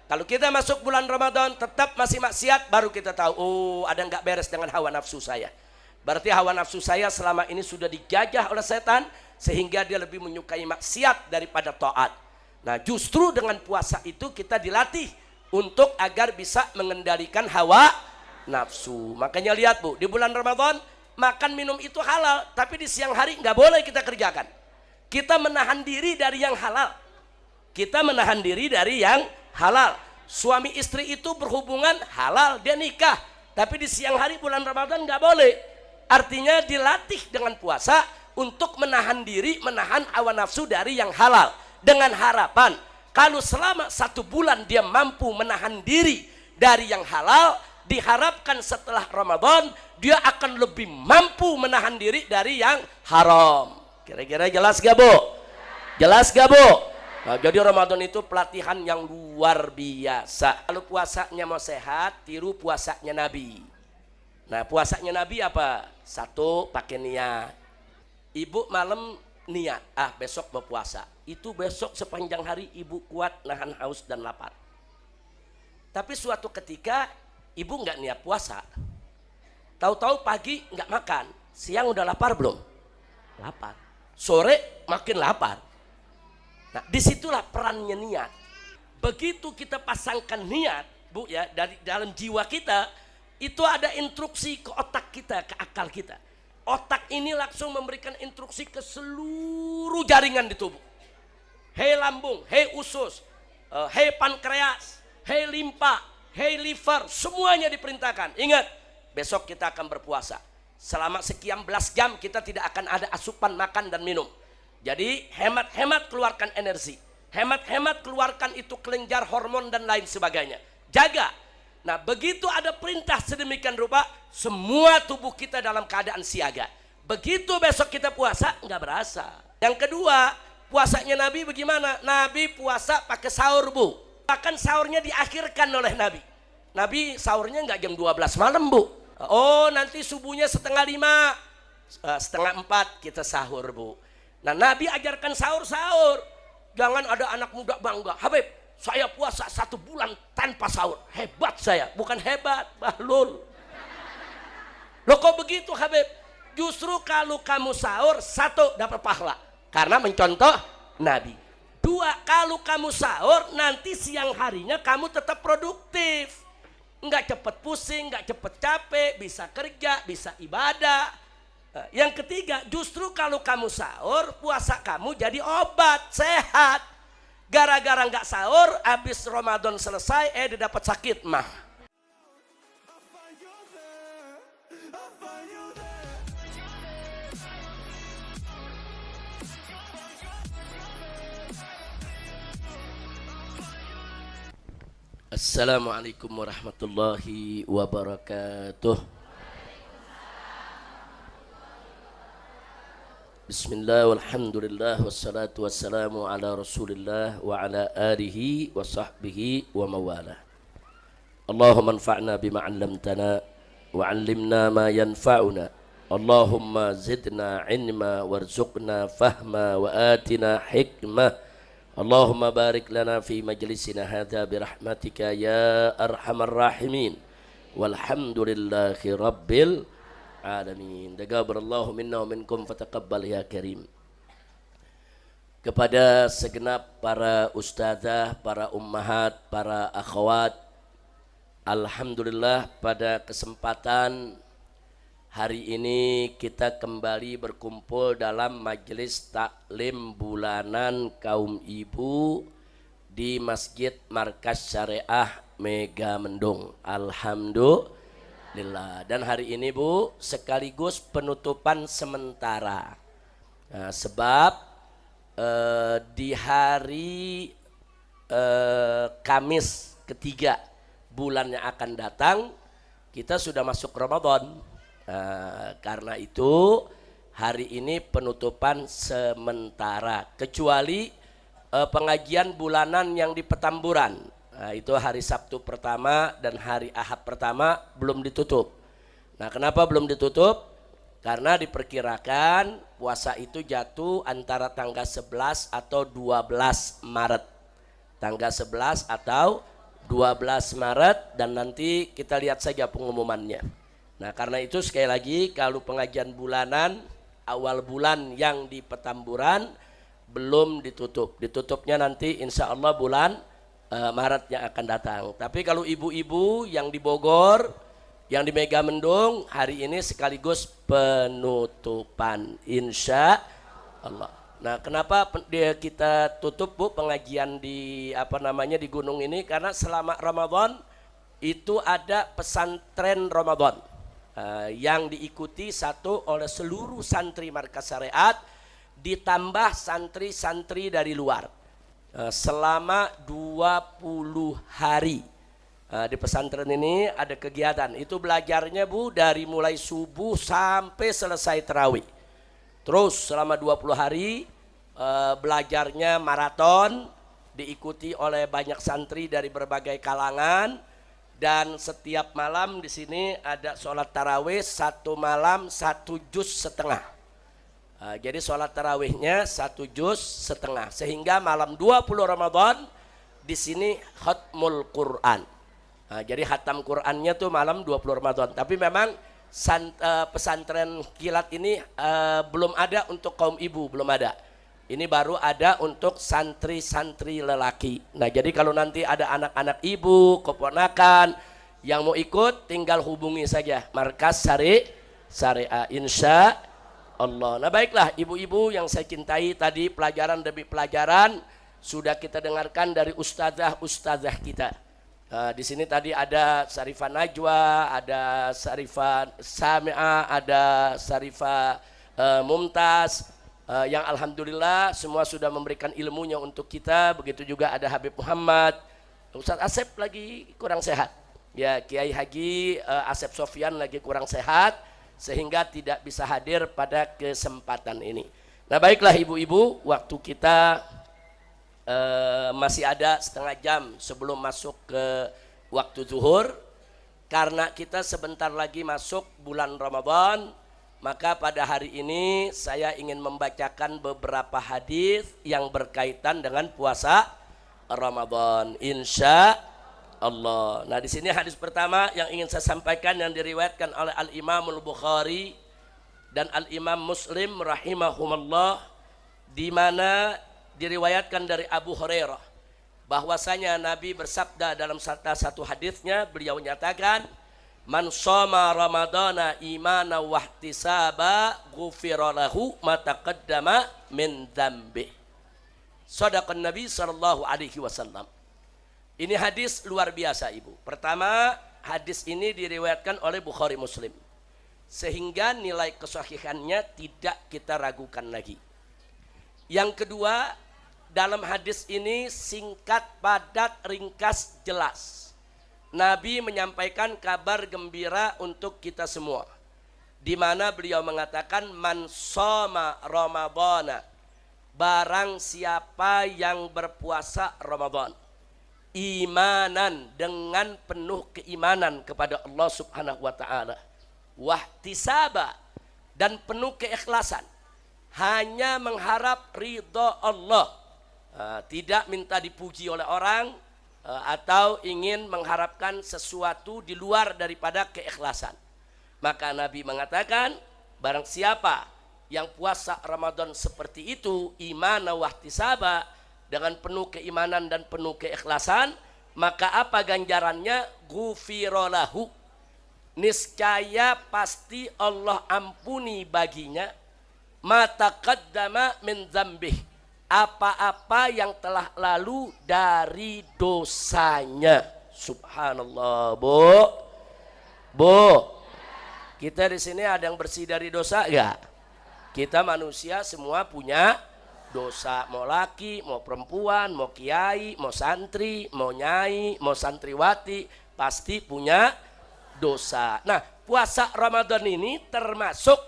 Kalau kita masuk bulan Ramadan tetap masih maksiat, baru kita tahu, oh ada nggak beres dengan hawa nafsu saya. Berarti hawa nafsu saya selama ini sudah dijajah oleh setan, sehingga dia lebih menyukai maksiat daripada taat. Nah justru dengan puasa itu kita dilatih untuk agar bisa mengendalikan hawa nafsu. Makanya lihat Bu, di bulan Ramadan makan minum itu halal, tapi di siang hari nggak boleh kita kerjakan. Kita menahan diri dari yang halal. Kita menahan diri dari yang halal. Suami istri itu berhubungan halal, dia nikah, tapi di siang hari bulan Ramadan nggak boleh. Artinya dilatih dengan puasa untuk menahan diri, menahan hawa nafsu dari yang halal, dengan harapan kalau selama 1 bulan dia mampu menahan diri dari yang halal, diharapkan setelah Ramadan dia akan lebih mampu menahan diri dari yang haram. Kira-kira jelas gak Bu? Jelas gak Bu? Nah, jadi Ramadan itu pelatihan yang luar biasa. Kalau puasanya mau sehat, tiru puasanya Nabi. Nah puasanya Nabi apa? 1, pakai niat. Ibu malam niat, besok mau puasa. Itu besok sepanjang hari ibu kuat nahan haus dan lapar. Tapi suatu ketika ibu nggak niat puasa, tahu-tahu pagi nggak makan, siang udah lapar belum? Lapar. Sore makin lapar. Nah disitulah perannya niat. Begitu kita pasangkan niat Bu ya, dari dalam jiwa kita, itu ada instruksi ke otak kita, ke akal kita. Otak ini langsung memberikan instruksi ke seluruh jaringan di tubuh. Hei lambung, hei usus, hei pankreas, hei limpa, hei liver, semuanya diperintahkan. Ingat, besok kita akan berpuasa. Selama sekian belas jam kita tidak akan ada asupan makan dan minum. Jadi hemat-hemat keluarkan energi. Hemat-hemat keluarkan itu kelenjar hormon dan lain sebagainya. Jaga. Nah begitu ada perintah sedemikian rupa, semua tubuh kita dalam keadaan siaga. Begitu besok kita puasa, nggak berasa. Yang kedua, puasanya Nabi bagaimana? Nabi puasa pakai sahur Bu. Bahkan sahurnya diakhirkan oleh Nabi. Nabi sahurnya nggak jam 12 malam Bu. Oh nanti subuhnya 3:30, 3:30 kita sahur Bu. Nah Nabi ajarkan sahur-sahur. Jangan ada anak muda bangga, Habib saya puasa 1 bulan tanpa sahur, hebat saya. Bukan hebat, bahlul. Loh kok begitu Habib? Justru kalau kamu sahur, 1 dapat pahala karena mencontoh Nabi. 2, kalau kamu sahur nanti siang harinya kamu tetap produktif, nggak cepet pusing, nggak cepet capek, bisa kerja, bisa ibadah. Yang ketiga, justru kalau kamu sahur, puasa kamu jadi obat sehat. Gara-gara nggak sahur, habis Ramadan selesai, dia dapat sakit mah. Assalamualaikum warahmatullahi wabarakatuh. Bismillah walhamdulillah wassalatu wassalamu ala rasulillah wa ala alihi wa sahbihi wa mawala. Allahumma anfa'na bima 'allamtana wa 'allimna ma yanfa'una. Allahumma zidna ilma warzuqna fahma wa atina hikmah. Allahumma barik lana fi majlisina hadha birahmatika ya arhamar rahimin. Walhamdulillahi rabbil alamin. Taqabbalallahu minna wa minkum fataqabbal ya karim. Kepada segenap para ustazah, para ummahat, para akhwat, alhamdulillah pada kesempatan hari ini kita kembali berkumpul dalam majelis taklim bulanan kaum ibu di Masjid Markas Syariah Megamendung. Alhamdulillah. Dan hari ini Bu sekaligus penutupan sementara. Nah, sebab di hari Kamis ketiga bulan yang akan datang kita sudah masuk Ramadan. Karena itu hari ini penutupan sementara, kecuali pengajian bulanan yang di Petamburan. Nah, itu hari Sabtu pertama dan hari Ahad pertama belum ditutup. Nah kenapa belum ditutup? Karena diperkirakan puasa itu jatuh antara tanggal 11 atau 12 Maret. Tanggal 11 atau 12 Maret dan nanti kita lihat saja pengumumannya. Nah, karena itu sekali lagi kalau pengajian bulanan awal bulan yang di Petamburan belum ditutup. Ditutupnya nanti insya Allah bulan Maret yang akan datang. Tapi kalau ibu-ibu yang di Bogor, yang di Megamendung, hari ini sekaligus penutupan insya Allah. Nah, kenapa kita tutup Bu pengajian di di gunung ini? Karena selama Ramadan itu ada pesantren Ramadan yang diikuti satu oleh seluruh santri Markas Syariat ditambah santri-santri dari luar selama 20 hari. Di pesantren ini ada kegiatan, itu belajarnya Bu dari mulai subuh sampai selesai tarawih. Terus selama 20 hari belajarnya maraton, diikuti oleh banyak santri dari berbagai kalangan, dan setiap malam di sini ada sholat tarawih satu malam 1 juz setengah. Jadi sholat tarawihnya 1 juz setengah, sehingga malam 20 Ramadan di sini khatmul Quran. Jadi khatam Qurannya tuh malam 20 Ramadan. Tapi memang pesantren kilat ini belum ada untuk kaum ibu, belum ada. Ini baru ada untuk santri-santri lelaki. Nah, jadi kalau nanti ada anak-anak ibu, keponakan yang mau ikut, tinggal hubungi saja Markas Syariah insya Allah. Nah, baiklah ibu-ibu yang saya cintai, tadi pelajaran demi pelajaran sudah kita dengarkan dari ustazah-ustazah kita. Di sini tadi ada Sarifah Najwa, ada Sarifah Sami'ah, ada Sarifah Mumtaz, yang alhamdulillah semua sudah memberikan ilmunya untuk kita. Begitu juga ada Habib Muhammad, Ustaz Asep lagi kurang sehat, ya Kiai Haji Asep Sofyan lagi kurang sehat sehingga tidak bisa hadir pada kesempatan ini. Nah, baiklah ibu-ibu, waktu kita masih ada setengah jam sebelum masuk ke waktu zuhur. Karena kita sebentar lagi masuk bulan Ramadan, maka pada hari ini saya ingin membacakan beberapa hadis yang berkaitan dengan puasa Ramadan insya Allah. Nah, di sini hadis pertama yang ingin saya sampaikan yang diriwayatkan oleh Al-Imam Al-Bukhari dan Al-Imam Muslim rahimahumullah, di mana diriwayatkan dari Abu Hurairah bahwasanya Nabi bersabda dalam salah satu hadisnya, beliau menyatakan, man shoma ramadana imana wahtisaba ghufira lahu ma taqaddama min dzambi. Shadaqan Nabi sallallahu alaihi wasallam. Ini hadis luar biasa ibu. Pertama, hadis ini diriwayatkan oleh Bukhari Muslim, sehingga nilai kesahihannya tidak kita ragukan lagi. Yang kedua, dalam hadis ini singkat, padat, ringkas, jelas. Nabi menyampaikan kabar gembira untuk kita semua, di mana beliau mengatakan man shoma ramadhana, barang siapa yang berpuasa Ramadan imanan, dengan penuh keimanan kepada Allah Subhanahu wa taala, wahtisaba, dan penuh keikhlasan, hanya mengharap ridha Allah, tidak minta dipuji oleh orang atau ingin mengharapkan sesuatu di luar daripada keikhlasan. Maka Nabi mengatakan, barang siapa yang puasa Ramadan seperti itu, imana wahtisaba, dengan penuh keimanan dan penuh keikhlasan, maka apa ganjarannya? Ghufira lahu, niscaya pasti Allah ampuni baginya, ma taqaddama min dzambih, apa-apa yang telah lalu dari dosanya. Subhanallah. Bu, kita di sini ada yang bersih dari dosa enggak? Kita manusia semua punya dosa, mau laki, mau perempuan, mau kiai, mau santri, mau nyai, mau santriwati, pasti punya dosa. Nah, puasa Ramadan ini termasuk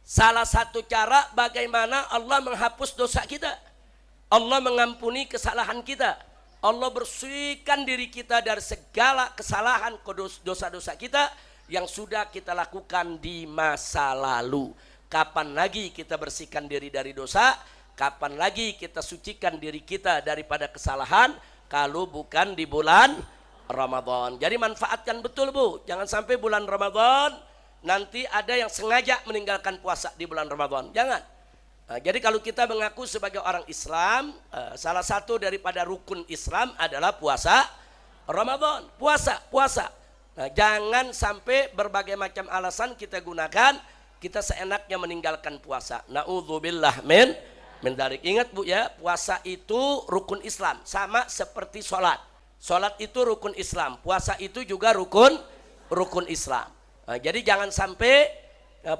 salah satu cara bagaimana Allah menghapus dosa kita, Allah mengampuni kesalahan kita, Allah bersihkan diri kita dari segala kesalahan, dosa-dosa kita yang sudah kita lakukan di masa lalu. Kapan lagi kita bersihkan diri dari dosa? Kapan lagi kita sucikan diri kita daripada kesalahan? kalau bukan di bulan Ramadan. Jadi manfaatkan betul Bu, jangan sampai bulan Ramadan nanti ada yang sengaja meninggalkan puasa di bulan Ramadan, jangan. Jadi kalau kita mengaku sebagai orang Islam, salah satu daripada rukun Islam adalah puasa Ramadan, puasa. Nah, jangan sampai berbagai macam alasan kita gunakan, kita seenaknya meninggalkan puasa. Na'udzubillah min dzalik. Ingat Bu ya, puasa itu rukun Islam, sama seperti sholat. Sholat itu rukun Islam, puasa itu juga rukun Islam. Nah, jadi jangan sampai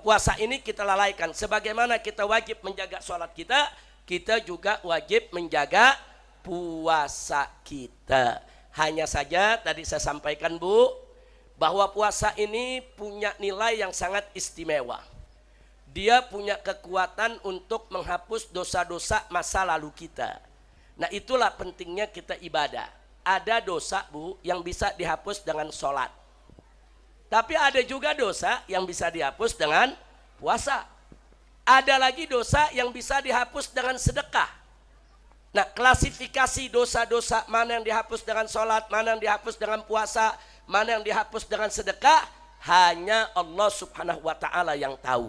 puasa ini kita lalaikan. Sebagaimana kita wajib menjaga sholat kita, kita juga wajib menjaga puasa kita. Hanya saja tadi saya sampaikan Bu, bahwa puasa ini punya nilai yang sangat istimewa. Dia punya kekuatan untuk menghapus dosa-dosa masa lalu kita. Nah itulah pentingnya kita ibadah. Ada dosa Bu yang bisa dihapus dengan sholat. Tapi ada juga dosa yang bisa dihapus dengan puasa. Ada lagi dosa yang bisa dihapus dengan sedekah. Nah, klasifikasi dosa-dosa mana yang dihapus dengan sholat, mana yang dihapus dengan puasa, mana yang dihapus dengan sedekah, hanya Allah Subhanahu wa Ta'ala yang tahu.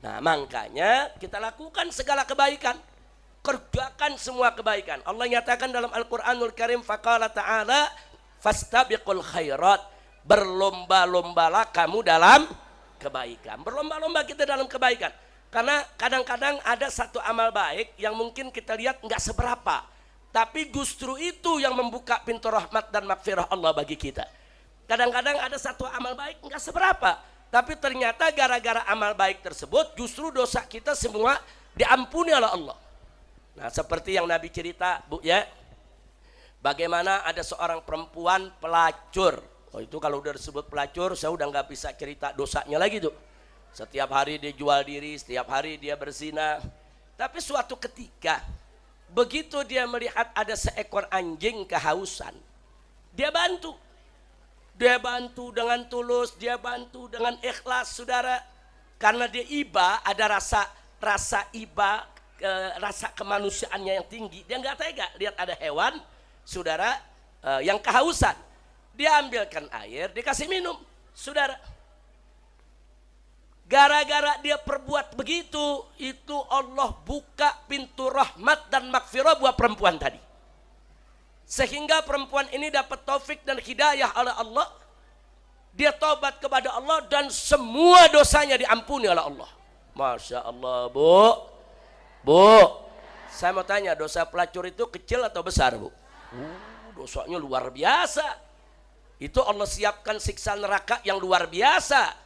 Nah, makanya kita lakukan segala kebaikan. Kerjakan semua kebaikan. Allah nyatakan dalam Al-Quranul Karim, faqala ta'ala fastabiqul khairat. Berlomba-lombalah kamu dalam kebaikan. Berlomba-lomba kita dalam kebaikan. Karena kadang-kadang ada satu amal baik yang mungkin kita lihat nggak seberapa, tapi justru itu yang membuka pintu rahmat dan maghfirah Allah bagi kita. Kadang-kadang ada satu amal baik nggak seberapa, tapi ternyata gara-gara amal baik tersebut justru dosa kita semua diampuni oleh Allah. Nah seperti yang Nabi cerita Bu ya, bagaimana ada seorang perempuan pelacur. Oh itu kalau udah disebut pelacur, saya udah nggak bisa cerita dosanya lagi tuh. Setiap hari dia jual diri, setiap hari dia berzina. Tapi suatu ketika, begitu dia melihat ada seekor anjing kehausan, dia bantu. Dia bantu dengan tulus, dia bantu dengan ikhlas, saudara. Karena dia iba, ada rasa iba, rasa kemanusiaannya yang tinggi. Dia nggak tega lihat ada hewan, saudara, yang kehausan. Dia ambilkan air, dikasih minum, saudara. Gara-gara dia perbuat begitu, itu Allah buka pintu rahmat dan maghfirah buat perempuan tadi. Sehingga perempuan ini dapat taufik dan hidayah oleh Allah. Dia taubat kepada Allah dan semua dosanya diampuni oleh Allah. Masya Allah Bu. Saya mau tanya, dosa pelacur itu kecil atau besar Bu? Dosanya luar biasa. Itu Allah siapkan siksa neraka yang luar biasa.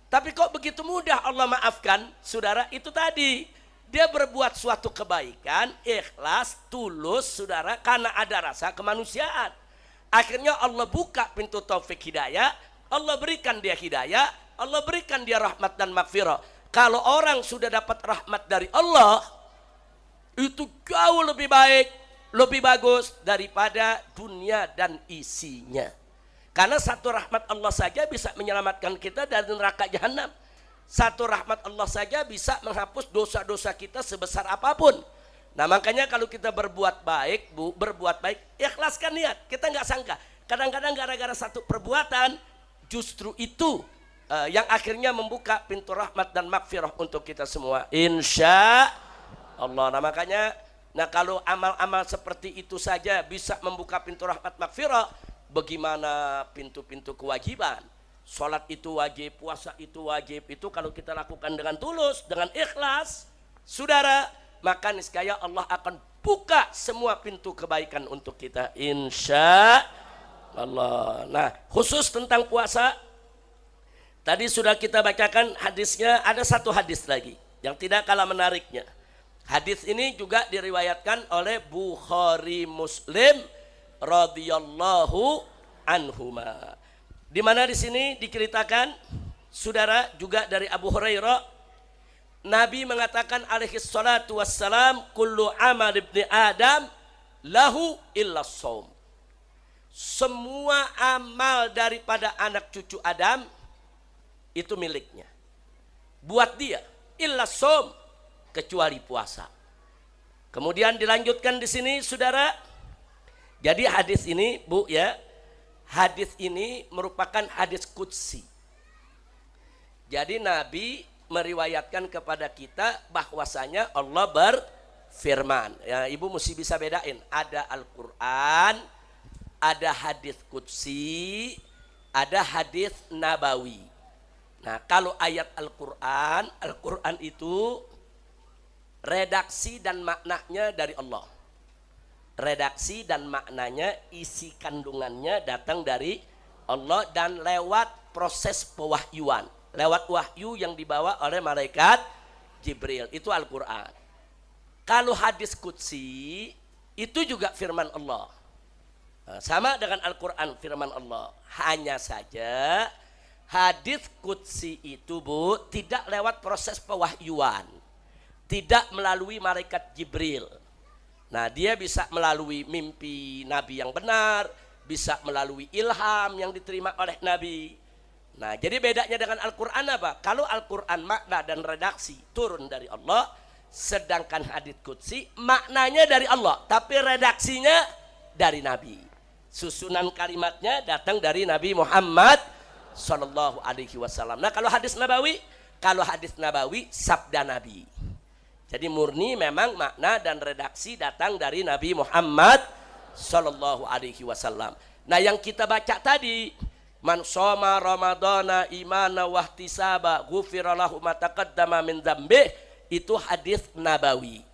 Tapi kok begitu mudah Allah maafkan? Saudara, itu tadi. Dia berbuat suatu kebaikan, ikhlas, tulus, saudara, karena ada rasa kemanusiaan. Akhirnya Allah buka pintu taufik hidayah, Allah berikan dia hidayah, Allah berikan dia rahmat dan maghfirah. Kalau orang sudah dapat rahmat dari Allah, itu jauh lebih baik, lebih bagus daripada dunia dan isinya. Karena satu rahmat Allah saja bisa menyelamatkan kita dari neraka jahanam. Satu rahmat Allah saja bisa menghapus dosa-dosa kita sebesar apapun. Nah makanya kalau kita berbuat baik Bu, berbuat baik, ikhlaskan niat. Kita nggak sangka, kadang-kadang gara-gara satu perbuatan, justru itu yang akhirnya membuka pintu rahmat dan maghfirah untuk kita semua, insya Allah. Nah makanya, nah kalau amal-amal seperti itu saja bisa membuka pintu rahmat maghfirah, bagaimana pintu-pintu kewajiban? Sholat itu wajib, puasa itu wajib. Itu kalau kita lakukan dengan tulus, dengan ikhlas, saudara, maka niscaya Allah akan buka semua pintu kebaikan untuk kita, insya Allah. Nah khusus tentang puasa, tadi sudah kita bacakan hadisnya. Ada satu hadis lagi yang tidak kalah menariknya. Hadis ini juga diriwayatkan oleh Bukhari Muslim radhiyallahu anhuma. Di mana di sini diceritakan, saudara, juga dari Abu Hurairah, Nabi mengatakan alaihi salatu wassalam, kullu amal ibni Adam lahu illa shaum. Semua amal daripada anak cucu Adam itu miliknya, buat dia, illa shaum, kecuali puasa. Kemudian dilanjutkan di sini, saudara, Jadi hadis ini Bu ya, hadis ini merupakan hadis qudsi. Jadi Nabi meriwayatkan kepada kita bahwasanya Allah berfirman. Ya, Ibu mesti bisa bedain, ada Al-Qur'an, ada hadis qudsi, ada hadis nabawi. Nah, kalau ayat Al-Qur'an, Al-Qur'an itu redaksi dan maknanya dari Allah. Redaksi dan maknanya, isi kandungannya datang dari Allah dan lewat proses pewahyuan, lewat wahyu yang dibawa oleh malaikat Jibril, itu Al-Qur'an. Kalau hadis qudsi itu juga firman Allah. Sama dengan Al-Qur'an firman Allah. Hanya saja hadis qudsi itu Bu tidak lewat proses pewahyuan, tidak melalui malaikat Jibril. Nah, dia bisa melalui mimpi Nabi yang benar, bisa melalui ilham yang diterima oleh Nabi. Nah, jadi bedanya dengan Al-Qur'an apa? Kalau Al-Qur'an makna dan redaksi turun dari Allah, sedangkan hadits qudsi maknanya dari Allah, tapi redaksinya dari Nabi. Susunan kalimatnya datang dari Nabi Muhammad sallallahu alaihi wasallam. Nah, kalau hadis Nabawi sabda Nabi. Jadi murni memang makna dan redaksi datang dari Nabi Muhammad sallallahu alaihi wasallam. Nah, yang kita baca tadi, man shoma ramadhana imana wahtisaba ghufira lahu ma taqaddama min dzambih, itu hadis nabawi.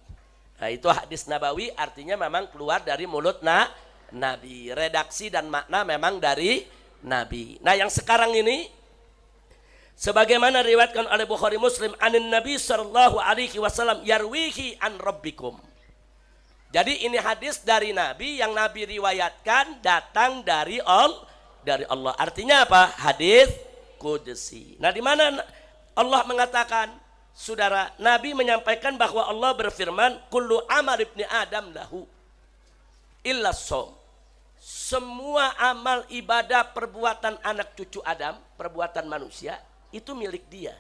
Nah, itu hadis nabawi artinya memang keluar dari mulut Nabi. Redaksi dan makna memang dari Nabi. Nah, yang sekarang ini sebagaimana diriwayatkan oleh Bukhari Muslim, anin Nabi sallallahu alaihi wasallam yarwihi an rabbikum. Jadi ini hadis dari Nabi yang Nabi riwayatkan datang dari Allah. Artinya apa? Hadis qudsi. Nah, di mana Allah mengatakan, saudara, Nabi menyampaikan bahwa Allah berfirman, kullu amal ibni Adam lahu illa shaum. Semua amal ibadah perbuatan anak cucu Adam, perbuatan manusia, itu milik dia.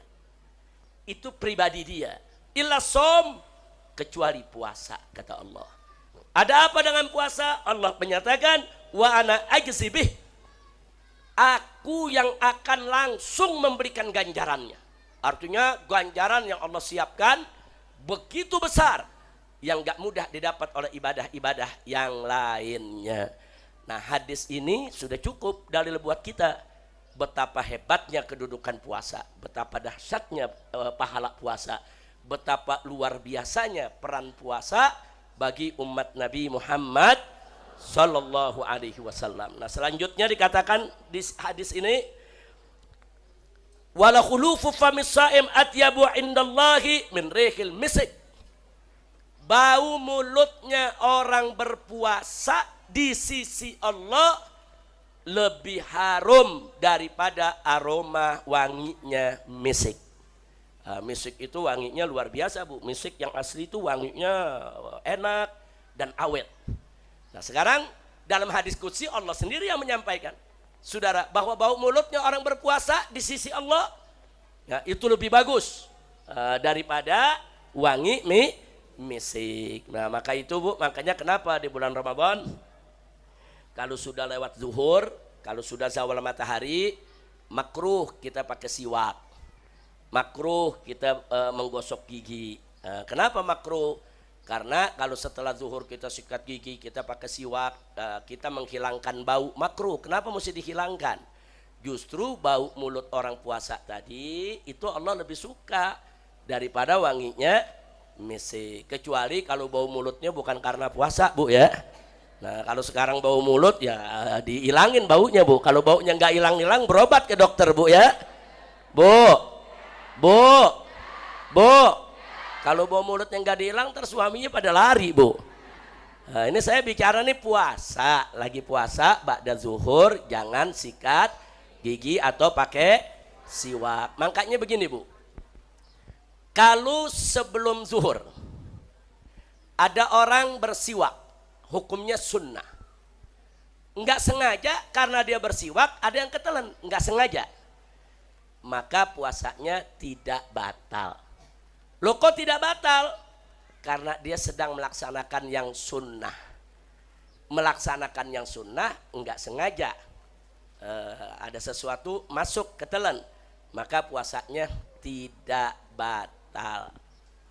Itu pribadi dia. Illa shaum, kecuali puasa, kata Allah. Ada apa dengan puasa? Allah menyatakan, wa ana ajzi bih. Aku yang akan langsung memberikan ganjarannya. Artinya ganjaran yang Allah siapkan begitu besar yang gak mudah didapat oleh ibadah-ibadah yang lainnya. Nah, hadis ini sudah cukup dalil buat kita betapa hebatnya kedudukan puasa, betapa dahsyatnya pahala puasa, betapa luar biasanya peran puasa bagi umat Nabi Muhammad sallallahu alaihi wasallam. Nah, selanjutnya dikatakan di hadis ini, wala khulufu famis shaim atyabu indallahi min rihil misk. Bau mulutnya orang berpuasa di sisi Allah lebih harum daripada aroma wanginya misik. Misik itu wanginya luar biasa, Bu. Misik yang asli itu wanginya enak dan awet. Nah, sekarang dalam hadis qudsi Allah sendiri yang menyampaikan, saudara, bahwa bau mulutnya orang berpuasa di sisi Allah, ya, itu lebih bagus daripada wangi misik. Nah, maka itu, Bu, makanya kenapa di bulan Ramadan kalau sudah lewat zuhur, kalau sudah zawal matahari, makruh kita pakai siwak. Makruh kita menggosok gigi. Kenapa makruh? Karena kalau setelah zuhur kita sikat gigi, kita pakai siwak, kita menghilangkan bau. Makruh. Kenapa mesti dihilangkan? Justru bau mulut orang puasa tadi itu Allah lebih suka daripada wanginya misik. Kecuali kalau bau mulutnya bukan karena puasa, Bu, ya. Nah, kalau sekarang bau mulut ya dihilangin baunya, Bu. Kalau baunya nggak hilang-hilang, berobat ke dokter, Bu, ya. Bu, kalau bau mulutnya nggak dihilang, terus suaminya pada lari, Bu. Nah, ini saya bicara nih puasa, lagi puasa, ba'da zuhur jangan sikat gigi atau pakai siwak. Makanya begini, Bu. Kalau sebelum zuhur ada orang bersiwak, hukumnya sunnah. Enggak sengaja karena dia bersiwak, ada yang ketelan, enggak sengaja, maka puasanya tidak batal. Loh, kok tidak batal? Karena dia sedang melaksanakan yang sunnah. melaksanakan yang sunnah enggak sengaja, ada sesuatu masuk ke telan, maka puasanya tidak batal.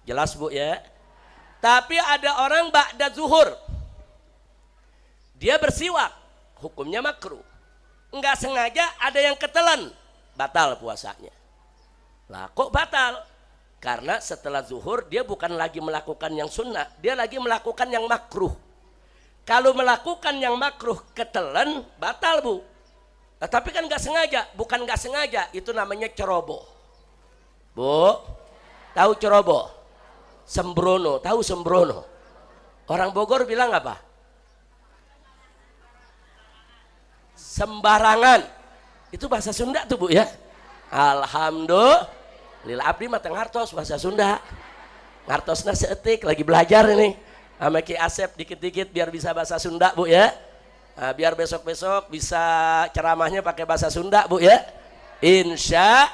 Jelas Bu ya? Tapi ada orang ba'da zuhur, dia bersiwak, hukumnya makruh. Enggak sengaja ada yang ketelan, batal puasanya. Lah kok batal? Karena setelah zuhur dia bukan lagi melakukan yang sunnah, dia lagi melakukan yang makruh. Kalau melakukan yang makruh ketelan, batal Bu. Nah, tapi kan nggak sengaja, bukan nggak sengaja, itu namanya ceroboh. Bu, tahu ceroboh? Sembrono, tahu sembrono? Orang Bogor bilang apa? Sembarangan. Itu bahasa Sunda tuh Bu ya. Alhamdulillah abdi mah teu ngartos bahasa Sunda. Ngartosna seetik lagi belajar ini. Sama Ki Asep dikit-dikit biar bisa bahasa Sunda Bu ya. Nah, biar besok-besok bisa ceramahnya pakai bahasa Sunda Bu ya. Insya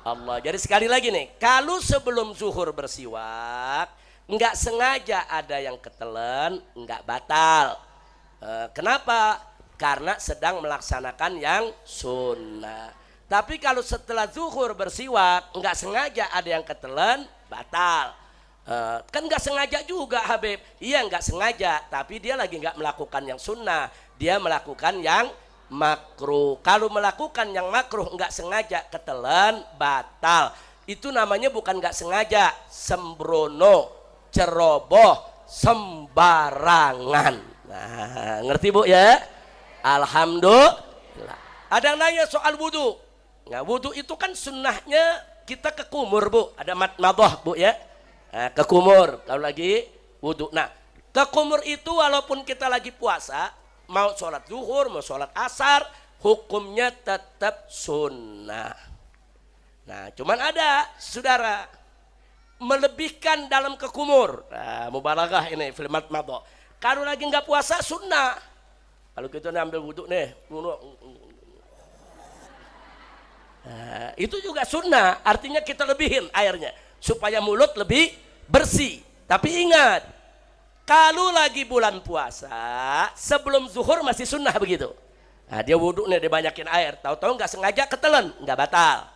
Allah. Jadi sekali lagi nih, kalau sebelum zuhur bersiwak, nggak sengaja ada yang ketelan, nggak batal. Kenapa? Karena sedang melaksanakan yang sunnah. Tapi kalau setelah zuhur bersiwak, nggak sengaja ada yang ketelan, batal. Kan nggak sengaja juga Habib. Iya nggak sengaja, tapi dia lagi nggak melakukan yang sunnah, dia melakukan yang makruh. Kalau melakukan yang makruh nggak sengaja ketelan, batal. Itu namanya bukan nggak sengaja, sembrono, ceroboh, sembarangan. Nah, ngerti Bu ya? Alhamdulillah. Ada yang nanya soal wudhu. Nah, wudhu itu kan sunnahnya kita ke kumur Bu, ada madmadah Bu ya. Nah, ke kumur kalau lagi wudhu. Nah, ke kumur itu walaupun kita lagi puasa, mau sholat zuhur, mau sholat asar, hukumnya tetap sunnah. Nah, cuman ada saudara melebihkan dalam ke kumur. Nah, mubalaghah ini fil madmadah. Kalau lagi nggak puasa sunnah. Kalau kita ambil wudhu nih, nah, itu juga sunnah. Artinya kita lebihin airnya supaya mulut lebih bersih. Tapi ingat, kalau lagi bulan puasa, sebelum zuhur masih sunnah begitu. Nah, dia wudhu nih, dia banyakin air, tahu-tahu nggak sengaja ketelan, nggak batal.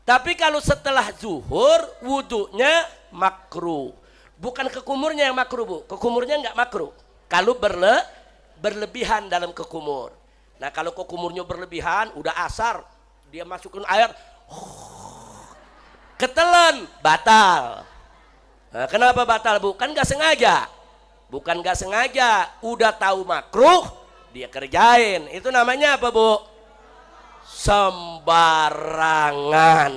Tapi kalau setelah zuhur, wudhunya makruh. Bukan kekumurnya yang makruh Bu, kekumurnya nggak makruh. Kalau berlebihan dalam kekumur. Nah, kalau kekumurnya berlebihan, udah asar, dia masukin air, ketelan, batal. Nah, kenapa batal Bu? Kan gak sengaja. Bukan gak sengaja, udah tahu makruh, dia kerjain. Itu namanya apa Bu? Sembarangan.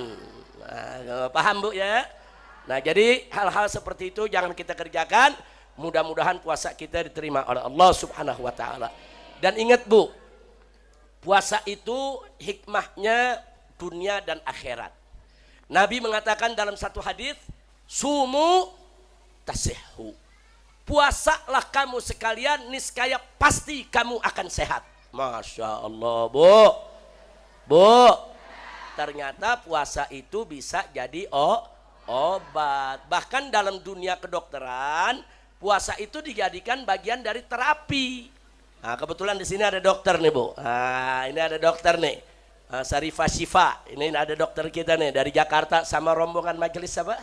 Nah, paham Bu ya? Nah, jadi hal-hal seperti itu jangan kita kerjakan. Mudah-mudahan puasa kita diterima oleh Allah Subhanahu wa Ta'ala. Dan ingat Bu, puasa itu hikmahnya dunia dan akhirat. Nabi mengatakan dalam satu hadis, sumu tasihhu. Puasalah kamu sekalian, niscaya pasti kamu akan sehat. Masya Allah Bu. Bu, ternyata puasa itu bisa jadi obat. Bahkan dalam dunia kedokteran, puasa itu dijadikan bagian dari terapi. Nah, kebetulan di sini ada dokter nih Bu. Nah, ini ada dokter nih. Sarifah Syifa. Ini ada dokter kita nih dari Jakarta sama rombongan majelis apa?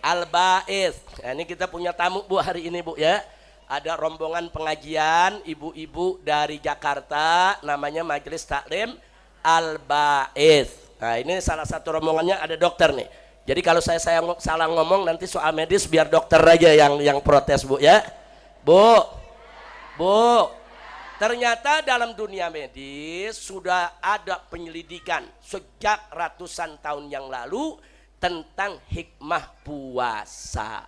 Al-Ba'ith. Nah, ini kita punya tamu Bu hari ini Bu ya. Ada rombongan pengajian ibu-ibu dari Jakarta, namanya Majelis Taklim Al-Ba'ith. Nah, ini salah satu rombongannya ada dokter nih. Jadi kalau saya salah ngomong nanti soal medis biar dokter aja yang protes Bu ya. Bu, ternyata dalam dunia medis sudah ada penyelidikan sejak ratusan tahun yang lalu tentang hikmah puasa.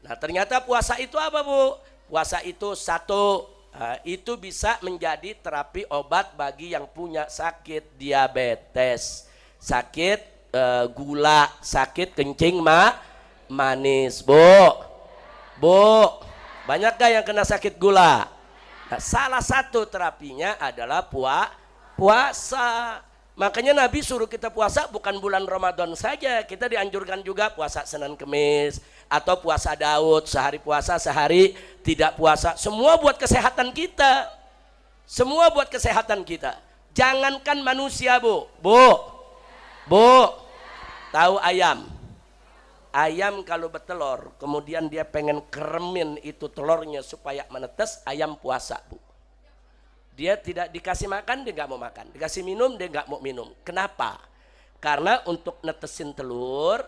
Nah, ternyata puasa itu apa Bu? Puasa itu satu, itu bisa menjadi terapi obat bagi yang punya sakit diabetes, sakit gula, sakit kencing manis. Bu, banyak gak yang kena sakit gula? Nah, salah satu terapinya adalah puasa. Makanya Nabi suruh kita puasa bukan bulan Ramadan saja. Kita dianjurkan juga puasa Senin Kemis. Atau puasa Daud, sehari puasa, sehari tidak puasa. Semua buat kesehatan kita. Semua buat kesehatan kita. Jangankan manusia, Bu. Tahu ayam? Ayam kalau bertelur, kemudian dia pengen keremin itu telurnya supaya menetes, ayam puasa, Bu. Dia tidak dikasih makan, dia nggak mau makan. Dikasih minum, dia nggak mau minum. Kenapa? Karena untuk netesin telur,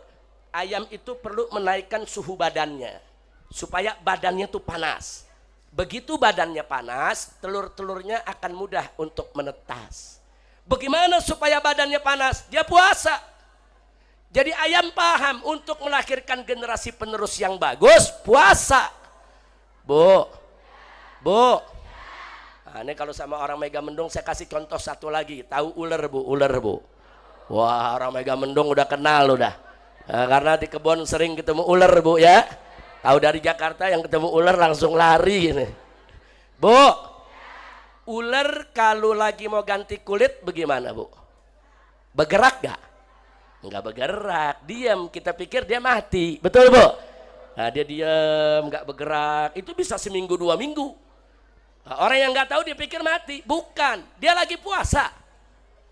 ayam itu perlu menaikkan suhu badannya. Supaya badannya tuh panas. Begitu badannya panas, telur-telurnya akan mudah untuk menetas. Bagaimana supaya badannya panas? Dia puasa. Jadi ayam paham untuk melahirkan generasi penerus yang bagus, puasa. Bu. Nah, ini kalau sama orang Megamendung saya kasih contoh satu lagi. Tahu ular, Bu? Wah, orang Megamendung udah kenal udah. Nah, karena di kebun sering ketemu ular, Bu ya. Tahu dari Jakarta yang ketemu ular langsung lari ini. Bu. Ular kalau lagi mau ganti kulit bagaimana, Bu? Bergerak gak? Enggak bergerak, diam. Kita pikir dia mati, betul, Bu? Nah, dia diam, enggak bergerak. Itu bisa seminggu 2 minggu. Nah, orang yang enggak tahu dia pikir mati, bukan. Dia lagi puasa.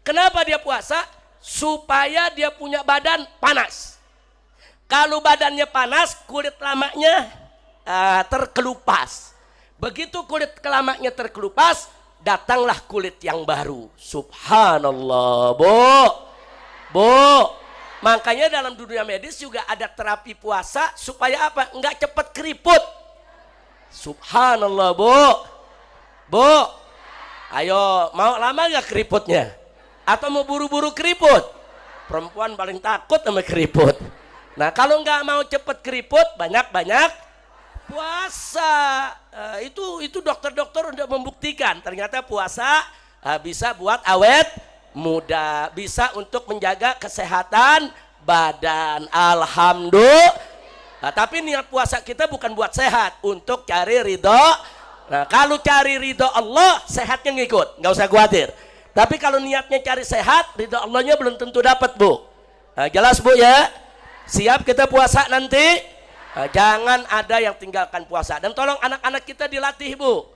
Kenapa dia puasa? Supaya dia punya badan panas. Kalau badannya panas, kulit lemaknya terkelupas. Begitu kulit lemaknya terkelupas, datanglah kulit yang baru. Subhanallah, Bu. Makanya dalam dunia medis juga ada terapi puasa supaya apa? Enggak cepat keriput. Subhanallah, Bu. Ayo, mau lama enggak keriputnya? Atau mau buru-buru keriput? Perempuan paling takut sama keriput. Nah, kalau enggak mau cepat keriput, banyak-banyak puasa. Itu dokter-dokter udah membuktikan. Ternyata puasa bisa buat awet muda, bisa untuk menjaga kesehatan badan. Alhamdulillah. Nah, tapi niat puasa kita bukan buat sehat, untuk cari ridho. Nah, kalau cari ridho Allah, sehatnya ngikut, nggak usah khawatir. Tapi kalau niatnya cari sehat, ridho Allahnya belum tentu dapat, Bu. Nah, jelas, Bu ya? Siap kita puasa nanti? Nah, jangan ada yang tinggalkan puasa. Dan tolong anak-anak kita dilatih, Bu.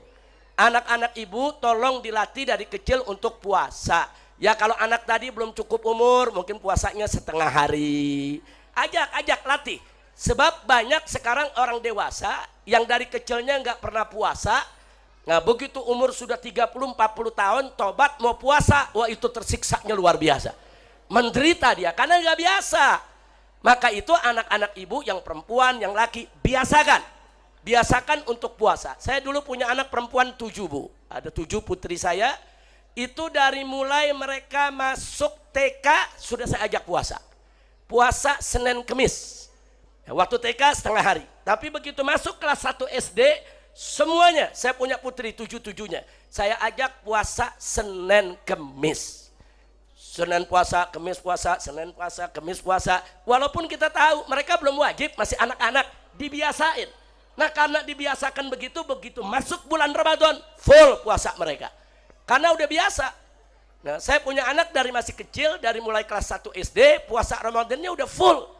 Anak-anak ibu tolong dilatih dari kecil untuk puasa. Ya, kalau anak tadi belum cukup umur, mungkin puasanya setengah hari. Ajak latih. Sebab banyak sekarang orang dewasa yang dari kecilnya nggak pernah puasa. Nah, begitu umur sudah 30-40 tahun, tobat mau puasa, wah itu tersiksanya luar biasa. Menderita dia, karena nggak biasa. Maka itu anak-anak ibu yang perempuan, yang laki, biasakan untuk puasa. Saya dulu punya anak perempuan 7, Bu. Ada 7 putri saya. Itu dari mulai mereka masuk TK sudah saya ajak puasa. Puasa Senin Kemis. Ya, waktu TK setengah hari. Tapi begitu masuk kelas 1 SD, semuanya, saya punya putri 7-7-nya. Saya ajak puasa Senin Kemis. Senin puasa, Kemis puasa, Senin puasa, Kemis puasa. Walaupun kita tahu mereka belum wajib, masih anak-anak, dibiasain. Nah, karena dibiasakan begitu masuk bulan Ramadan, full puasa mereka. Karena udah biasa. Nah, saya punya anak dari masih kecil, dari mulai kelas 1 SD, puasa Ramadannya udah full.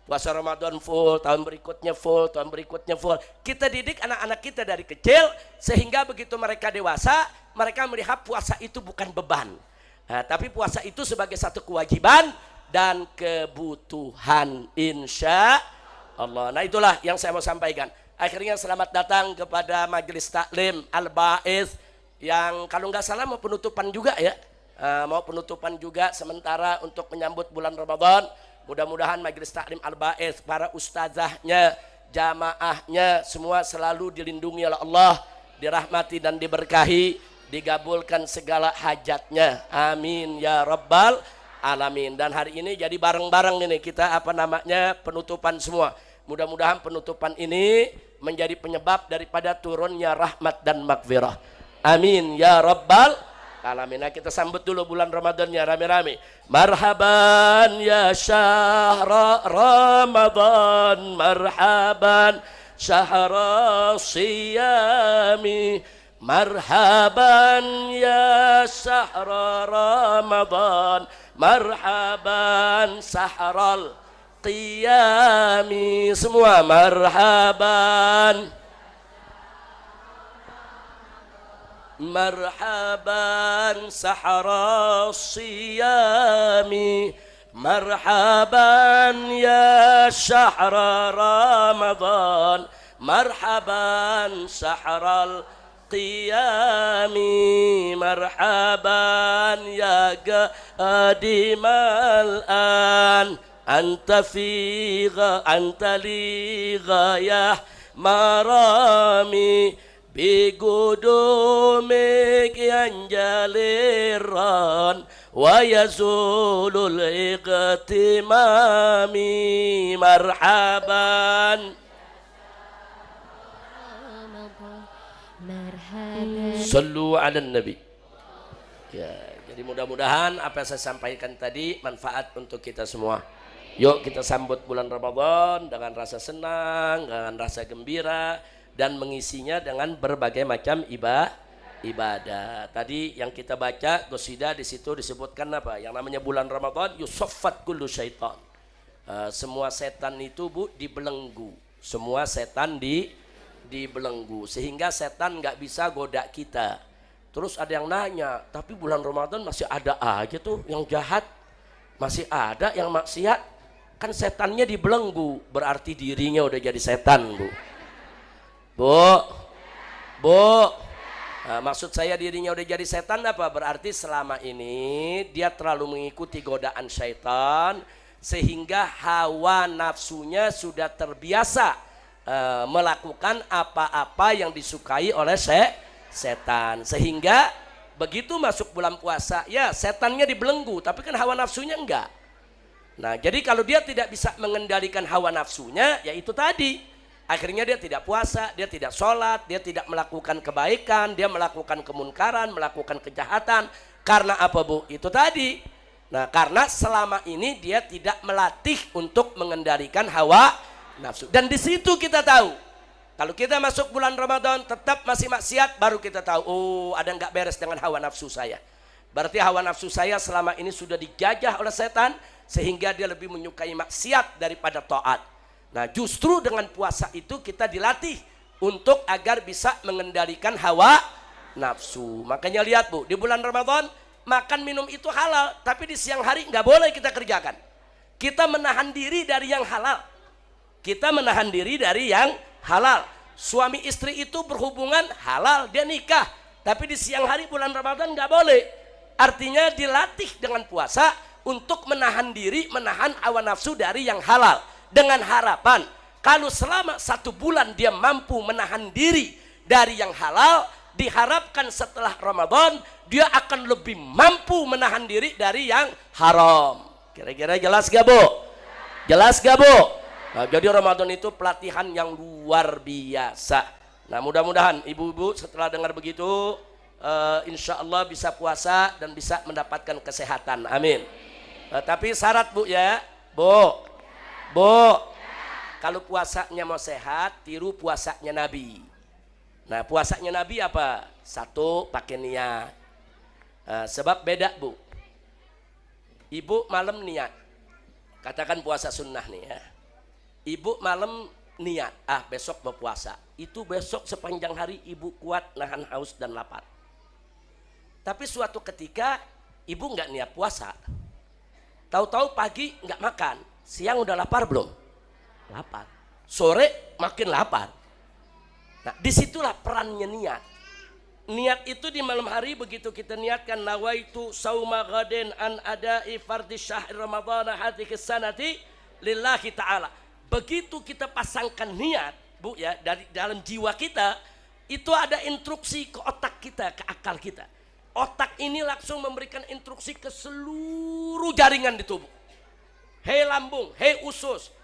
Puasa Ramadan full, tahun berikutnya full, tahun berikutnya full. Kita didik anak-anak kita dari kecil, sehingga begitu mereka dewasa, mereka melihat puasa itu bukan beban. Nah, tapi puasa itu sebagai satu kewajiban dan kebutuhan, insya Allah. Nah, itulah yang saya mau sampaikan. Akhirnya selamat datang kepada Majelis Taklim Al-Ba'its, yang kalau nggak salah mau penutupan juga ya, mau penutupan juga sementara untuk menyambut bulan Ramadan. Mudah-mudahan Majelis Taklim Al-Ba'its, para ustazahnya, jamaahnya, semua selalu dilindungi oleh Allah, dirahmati dan diberkahi, digabulkan segala hajatnya. Amin ya rabbal alamin. Dan hari ini jadi bareng-bareng ini kita penutupan semua. Mudah-mudahan penutupan ini menjadi penyebab daripada turunnya rahmat dan maghfirah. Amin ya rabbal alamin. Nah, kita sambut dulu bulan Ramadannya rame-rame. Marhaban ya syahra Ramadan, marhaban syahra siyami, Marhaban ya sahra Ramadan, marhaban sahral qiyami. Semua marhaban. Marhaban sahra siyami, marhaban ya syahra Ramadan, marhaban sahral qiyami, marhaban ya qadimal an, anta li ghayah marami, bigudumik yanjaliran wa yazulul iqtimami. Marhaban. Sallu ala nabi. Ya, jadi mudah-mudahan apa yang saya sampaikan tadi manfaat untuk kita semua. Yuk kita sambut bulan Ramadan dengan rasa senang, dengan rasa gembira, dan mengisinya dengan berbagai macam ibadah. Tadi yang kita baca qasidah di situ disebutkan apa? Yang namanya bulan Ramadan yusaffat kullu syaitan. Semua setan itu Bu dibelenggu. Semua setan dibelenggu sehingga setan nggak bisa goda kita. Terus ada yang nanya, tapi bulan Ramadan masih ada aja tuh yang jahat, masih ada yang maksiat. Kan setannya dibelenggu, berarti dirinya udah jadi setan Bu. Maksud saya dirinya udah jadi setan apa? Berarti selama ini dia terlalu mengikuti godaan syaitan sehingga hawa nafsunya sudah terbiasa melakukan apa-apa yang disukai oleh setan, sehingga begitu masuk bulan puasa ya setannya dibelenggu, tapi kan hawa nafsunya enggak. Nah jadi kalau dia tidak bisa mengendalikan hawa nafsunya, ya itu tadi akhirnya dia tidak puasa, dia tidak sholat, dia tidak melakukan kebaikan, dia melakukan kemunkaran, melakukan kejahatan. Karena apa Bu? Itu tadi. Nah karena selama ini dia tidak melatih untuk mengendalikan hawa nafsu. Dan di situ kita tahu, kalau kita masuk bulan Ramadan tetap masih maksiat, baru kita tahu, oh ada nggak beres dengan hawa nafsu saya. Berarti hawa nafsu saya selama ini sudah dijajah oleh setan, sehingga dia lebih menyukai maksiat daripada taat. Nah justru dengan puasa itu kita dilatih untuk agar bisa mengendalikan hawa nafsu. Makanya lihat Bu, di bulan Ramadan makan minum itu halal, tapi di siang hari nggak boleh kita kerjakan. Kita menahan diri dari yang halal. Kita menahan diri dari yang halal. Suami istri itu berhubungan halal, dia nikah, tapi di siang hari bulan Ramadan nggak boleh. Artinya dilatih dengan puasa untuk menahan diri, menahan hawa nafsu dari yang halal. Dengan harapan kalau selama 1 bulan dia mampu menahan diri dari yang halal, diharapkan setelah Ramadan dia akan lebih mampu menahan diri dari yang haram. Kira-kira jelas gak Bu? Jelas gak Bu? Nah, jadi Ramadan itu pelatihan yang luar biasa. Nah mudah-mudahan ibu-ibu setelah dengar begitu insya Allah bisa puasa dan bisa mendapatkan kesehatan. Amin. Tapi syarat Bu ya Bu, kalau puasanya mau sehat, tiru puasanya Nabi. Nah puasanya Nabi apa? 1 pakai niat. Sebab beda Bu. Ibu malam niat, katakan puasa sunnah nih ya. Ibu malam niat, besok mau puasa. Itu besok sepanjang hari ibu kuat nahan haus dan lapar. Tapi suatu ketika ibu nggak niat puasa. Tahu-tahu pagi nggak makan, siang udah lapar belum? Lapar. Sore makin lapar. Nah disitulah perannya niat. Niat itu di malam hari begitu kita niatkan nawaitu sauma ghaden an ada'i fardhi syahr ramadhan hadhihi sanati lillahi ta'ala. Begitu kita pasangkan niat Bu ya dari dalam jiwa kita, itu ada instruksi ke otak kita, ke akal kita. Otak ini langsung memberikan instruksi ke seluruh jaringan di tubuh. Hei lambung, hei usus,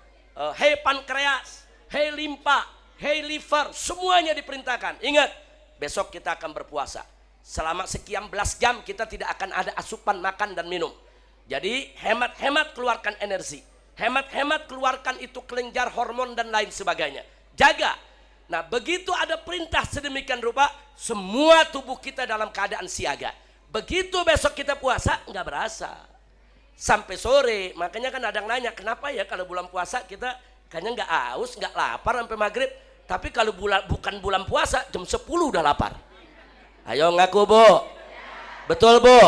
hei pankreas, hei limpa, hei liver, semuanya diperintahkan. Ingat, besok kita akan berpuasa. Selama sekian belas jam kita tidak akan ada asupan makan dan minum. Jadi hemat-hemat keluarkan energi. Hemat-hemat keluarkan itu kelenjar hormon dan lain sebagainya. Jaga. Nah begitu ada perintah sedemikian rupa, semua tubuh kita dalam keadaan siaga. Begitu besok kita puasa, nggak berasa. Sampai sore, makanya kan ada yang nanya, kenapa ya kalau bulan puasa kita kayaknya nggak haus, nggak lapar sampai maghrib. Tapi kalau bukan bulan puasa, jam 10 udah lapar. Ayo ngaku Bu. Betul Bu?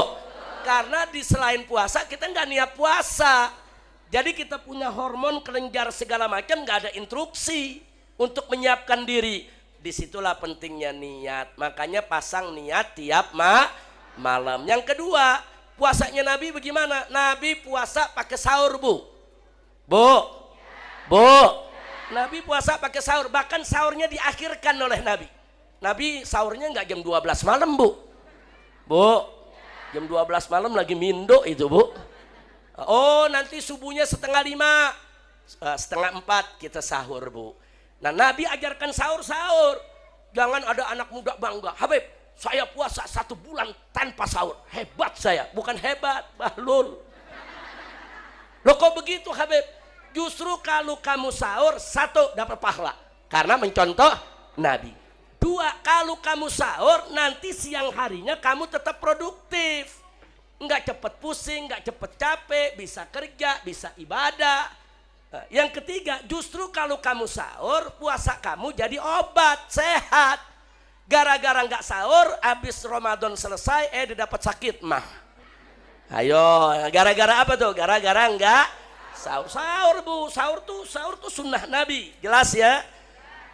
Karena di selain puasa kita nggak niat puasa. Jadi kita punya hormon kelenjar segala macam, nggak ada instruksi untuk menyiapkan diri. Disitulah pentingnya niat. Makanya pasang niat tiap malam. Yang kedua, puasanya Nabi bagaimana? Nabi puasa pakai sahur Bu. Bu. Nabi puasa pakai sahur. Bahkan sahurnya diakhirkan oleh Nabi. Nabi sahurnya nggak jam 12 malam Bu. Jam 12 malam lagi mindo itu Bu. Oh nanti subuhnya 4:30, 3:30 kita sahur Bu. Nah Nabi ajarkan sahur. Jangan ada anak muda bangga, Habib saya puasa 1 bulan tanpa sahur, hebat saya. Bukan hebat, bahlul. Loh kok begitu Habib? Justru kalau kamu sahur, 1 dapat pahala karena mencontoh Nabi. 2, kalau kamu sahur nanti siang harinya kamu tetap produktif. Nggak cepet pusing, nggak cepet capek, bisa kerja, bisa ibadah. Yang ketiga, justru kalau kamu sahur, puasa kamu jadi obat, sehat. Gara-gara nggak sahur, habis Ramadan selesai, didapat sakit mah. Ayo, gara-gara apa tuh? Gara-gara nggak sahur Bu. Sahur tuh sunnah Nabi, jelas ya.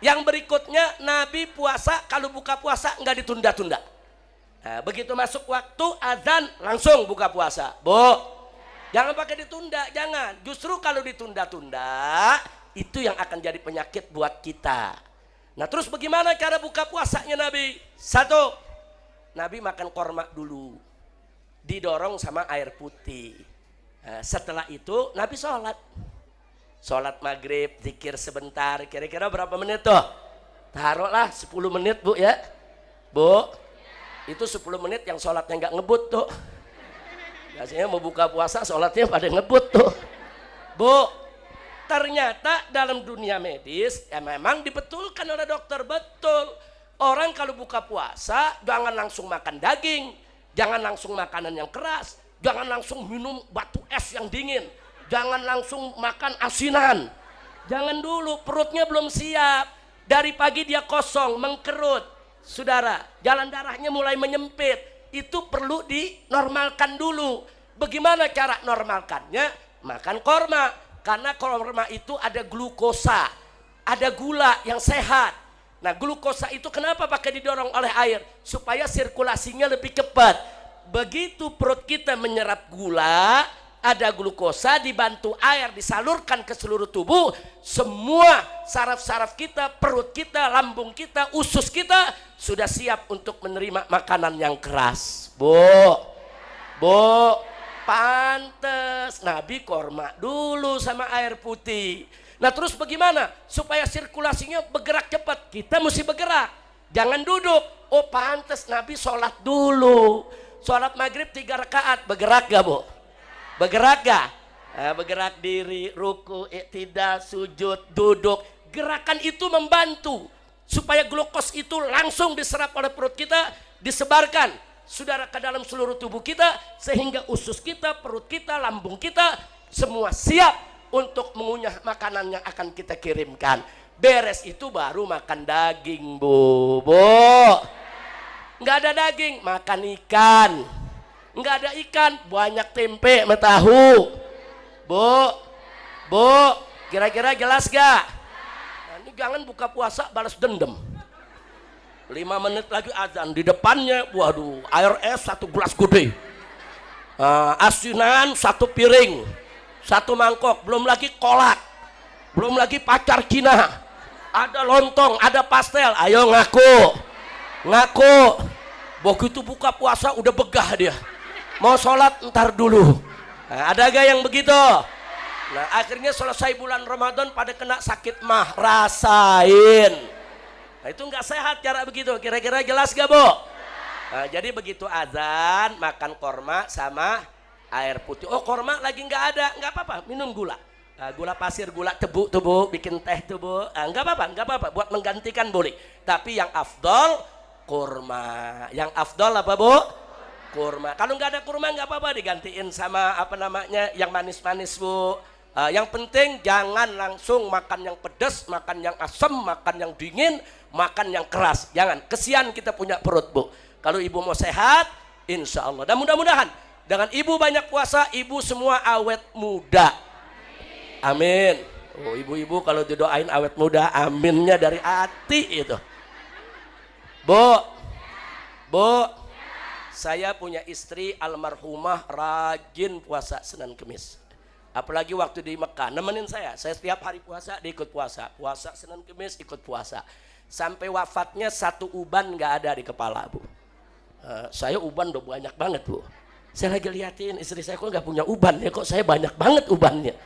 Yang berikutnya, Nabi puasa, kalau buka puasa nggak ditunda-tunda. Nah, begitu masuk waktu azan langsung buka puasa. Bu, jangan pakai ditunda, jangan. Justru kalau ditunda-tunda itu yang akan jadi penyakit buat kita. Nah terus bagaimana cara buka puasanya Nabi? 1, Nabi makan korma dulu, didorong sama air putih. Nah, setelah itu Nabi sholat maghrib, zikir sebentar. Kira-kira berapa menit tuh? Taruhlah 10 menit Bu ya. Bu, itu 10 menit yang sholatnya nggak ngebut tuh. Biasanya mau buka puasa sholatnya pada ngebut tuh. Bu, ternyata dalam dunia medis ya memang dibetulkan oleh dokter, betul. Orang kalau buka puasa jangan langsung makan daging, jangan langsung makanan yang keras, jangan langsung minum batu es yang dingin, jangan langsung makan asinan. Jangan dulu, perutnya belum siap. Dari pagi dia kosong, mengkerut. Saudara, jalan darahnya mulai menyempit, itu perlu dinormalkan dulu. Bagaimana cara normalkannya? Makan korma, karena korma itu ada glukosa, ada gula yang sehat. Nah glukosa itu kenapa pakai didorong oleh air? Supaya sirkulasinya lebih cepat. Begitu perut kita menyerap gula, ada glukosa, dibantu air disalurkan ke seluruh tubuh, semua saraf-saraf kita, perut kita, lambung kita, usus kita sudah siap untuk menerima makanan yang keras. Bu, pantes Nabi korma dulu sama air putih. Nah terus bagaimana supaya sirkulasinya bergerak cepat? Kita mesti bergerak, jangan duduk. Oh pantes Nabi sholat dulu, sholat maghrib 3 rakaat, bergerak gak Bu? Bergerak gak? Bergerak diri, ruku, iktidal, sujud, duduk. Gerakan itu membantu supaya glukos itu langsung diserap oleh perut kita, disebarkan saudara ke dalam seluruh tubuh kita, sehingga usus kita, perut kita, lambung kita semua siap untuk mengunyah makanan yang akan kita kirimkan. Beres itu baru makan daging Bu. Nggak ada daging, makan ikan. Nggak ada ikan, banyak tempe sama tahu. Bu, kira-kira jelas gak? Nah, ini jangan buka puasa balas dendam. 5 menit lagi azan, di depannya waduh air es 1 gelas gede, asinan 1 piring, 1 mangkok, belum lagi kolak, belum lagi pacar Cina, ada lontong, ada pastel. Ayo ngaku. Begitu buka puasa udah begah dia, mau sholat ntar dulu. Nah, ada gak yang begitu? Nah akhirnya selesai bulan Ramadan pada kena sakit mah, rasain. Nah, itu nggak sehat cara begitu. Kira-kira jelas gak Bu? Nah, jadi begitu azan makan korma sama air putih. Oh korma lagi nggak ada, nggak apa-apa, minum gula. Gula pasir, gula tebu tuh Bu, bikin teh tuh Bu. Enggak apa-apa, enggak apa-apa. Buat menggantikan boleh. Tapi yang afdol kurma. Yang afdol apa Bu? Kurma. Kalau nggak ada kurma nggak apa-apa, digantiin sama apa namanya yang manis-manis Bu. Yang penting jangan langsung makan yang pedas, makan yang asam, makan yang dingin, makan yang keras. Jangan. Kesian kita punya perut Bu. Kalau ibu mau sehat, insya Allah. Dan mudah-mudahan dengan ibu banyak puasa, ibu semua awet muda. Amin. Oh, ibu-ibu kalau didoain awet muda, aminnya dari hati itu. Bu, Bu, saya punya istri almarhumah rajin puasa Senin Kemis. Apalagi waktu di Mekah, nemenin saya setiap hari puasa, dia ikut puasa. Puasa Senin Kemis, ikut puasa. Sampai wafatnya satu uban nggak ada di kepala Bu. Saya uban udah banyak banget Bu. Saya lagi liatin istri saya, kok nggak punya uban ya, kok saya banyak banget ubannya.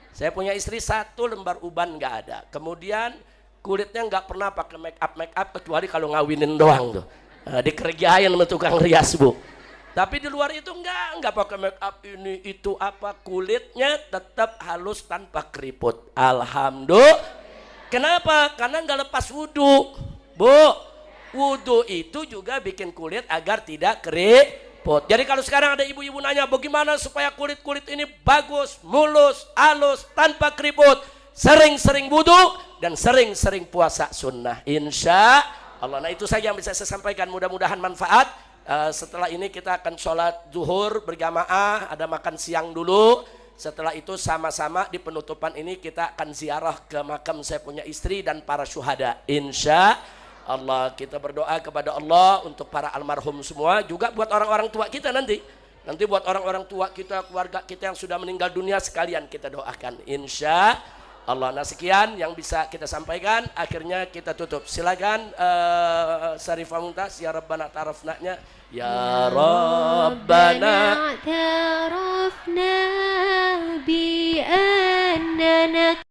Saya punya istri satu lembar uban nggak ada. Kemudian kulitnya nggak pernah pakai make up kecuali kalau ngawinin doang tuh. Dikerjain sama tukang rias Bu. Tapi di luar itu nggak pakai make up ini itu apa, kulitnya tetap halus tanpa keriput. Alhamdulillah. Kenapa? Karena nggak lepas wudhu Bu. Wudhu itu juga bikin kulit agar tidak keriput. Jadi kalau sekarang ada ibu-ibu nanya bagaimana supaya kulit-kulit ini bagus, mulus, halus, tanpa keriput, sering-sering wudhu dan sering-sering puasa sunnah, insya Allah. Nah itu saja yang bisa saya sampaikan, mudah-mudahan manfaat. Setelah ini kita akan sholat zuhur berjamaah, ada makan siang dulu. Setelah itu sama-sama di penutupan ini kita akan ziarah ke makam saya punya istri dan para syuhada, insya Allah. Kita berdoa kepada Allah untuk para almarhum semua, juga buat orang-orang tua kita nanti buat orang-orang tua kita, keluarga kita yang sudah meninggal dunia, sekalian kita doakan, insya Allah. Nah sekian yang bisa kita sampaikan, akhirnya kita tutup. Silakan Syarifah Mumtaz, ya Rabbana tarafna-nya, ya Rabbana tarafna bi annana